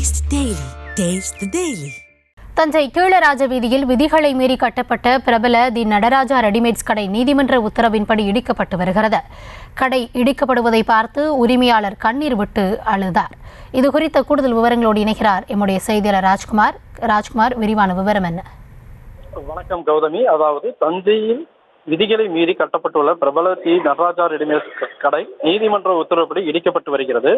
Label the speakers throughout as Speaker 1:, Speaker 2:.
Speaker 1: Taste the Daily. Taste the Daily.
Speaker 2: Thanjai கீழராஜ வீதியில் விதிகளை மீறி கட்டப்பட்ட பிரபல தி நடராஜா ரெடிமேட்ஸ் கடை நீதிமன்ற உத்தரவின்படி இடிக்கப்பட்டு வருகிறது. கடை இடிக்கப்படுவதை பார்த்து உரிமையாளர் கண்ணீர் விட்டு அழுதார். இது குறித்த கூடுதல் விவரங்களோடு இணைகிறார் எம்முடைய செய்தியாளர் ராஜ்குமார். விரிவான விவரம் என்ன?
Speaker 3: வணக்கம் கௌதமி. அதாவது தஞ்சையில் விதிகளை மீறி கட்டப்பட்டுள்ள பிரபல தி நடராஜா ரெடிமேட்ஸ் கடை நீதிமன்ற உத்தரவுப்படி இடிக்கப்பட்டு வருகிறது.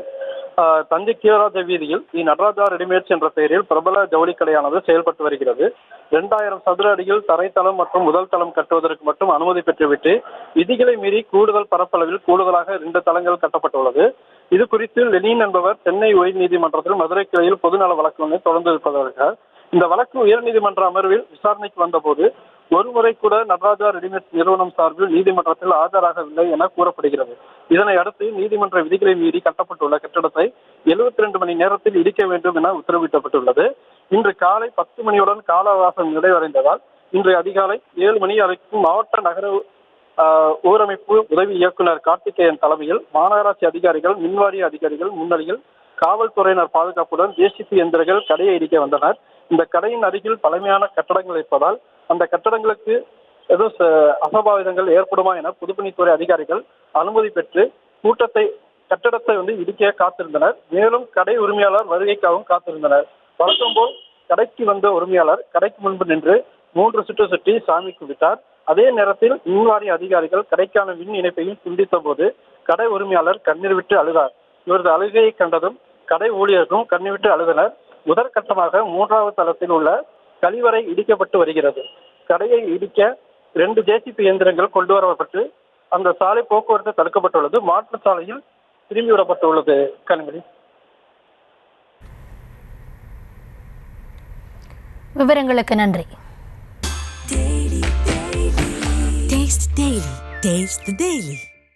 Speaker 3: தஞ்சை கீழராஜ வீதியில் தி நடராஜா ரெடிமேட்ஸ் என்ற பெயரில் பிரபல ஜவுளி கடையானது செயல்பட்டு வருகிறது. 2000 சதுர அடியில் தரைத்தளம் மற்றும் முதல் தளம் கட்டுவதற்கு மட்டும் அனுமதி பெற்றுவிட்டு விதிகளை மீறி கூடுதல் பரப்பளவில் கூடுதலாக 2 தளங்கள் கட்டப்பட்டுள்ளது. இது குறித்து லெனின் என்பவர் சென்னை உயர் நீதிமன்றத்தில் மதுரை கிளையில் பொதுநல வழக்கு ஒன்றை தொடர்ந்து இருப்பதற்காக இந்த வழக்கு உயர்நீதிமன்ற அமர்வில் விசாரணைக்கு வந்தபோது ஒருமுறை கூட நடராஜா ரெடிமேட்ஸ் நிறுவனம் சார்பில் நீதிமன்றத்தில் ஆஜராகவில்லை என கூறப்படுகிறது. இதனை அடுத்து நீதிமன்ற விதிகளை மீறி கட்டப்பட்டுள்ள கட்டடத்தை 72 மணி நேரத்தில் இடிக்க வேண்டும் என உத்தரவிடப்பட்டுள்ளது. இன்று காலை 10 மணியுடன் கால அவகாசம் நிறைவடைந்ததால் இன்று அதிகாலை 7 மணி வரைக்கும் மாவட்ட நகர ஊரமைப்பு உதவி இயக்குநர் கார்த்திகேயன் தலைமையில் மாநகராட்சி அதிகாரிகள், மின்வாரிய அதிகாரிகள் முன்னிலையில் காவல்துறையினர் பாதுகாப்புடன் ஜேசிபி எந்திரங்கள் கடையை இடிக்க வந்தனர். இந்த கடையின் அருகில் பழமையான கட்டடங்கள் இருப்பதால் அந்த கட்டடங்களுக்கு எதுவும் அசம்பாவிதங்கள் ஏற்படுமா என பொதுப்பணித்துறை அதிகாரிகள் அனுமதி பெற்று கட்டடத்தை இடிக்க காத்திருந்தனர். மேலும் கடை உரிமையாளர் வருகைக்காகவும் காத்திருந்தனர். வழக்கம் போல் கடைக்கு வந்த உரிமையாளர் கடைக்கு முன்பு நின்று 3 சுற்று சுற்றி சாமி கும்பிட்டார். அதே நேரத்தில் மின்வாரிய அதிகாரிகள் கடைக்கான மின் இணைப்பையும் துண்டித்த போது கடை உரிமையாளர் கண்ணீர் விட்டு அழுதார். இவரது அழுகையை கண்டதும் கடை ஊழியர்களும் கண்ணீர் விட்டு அழுதனர். முதற்கட்டமாக 3வது தளத்தில் உள்ள கழிவறை இடிக்கப்பட்டு வருகிறது. கடையை இடிக்க 2 ஜேசிபி இயந்திரங்கள் கொண்டு வரப்பட்டு அந்த சாலை போக்குவரத்து தடுக்கப்பட்டுள்ளது. மாற்று சாலையில் திரும்பிவிடப்பட்டுள்ளது. கண்மணி,
Speaker 2: விவரங்களுக்கு நன்றி.
Speaker 1: Taste the Daily.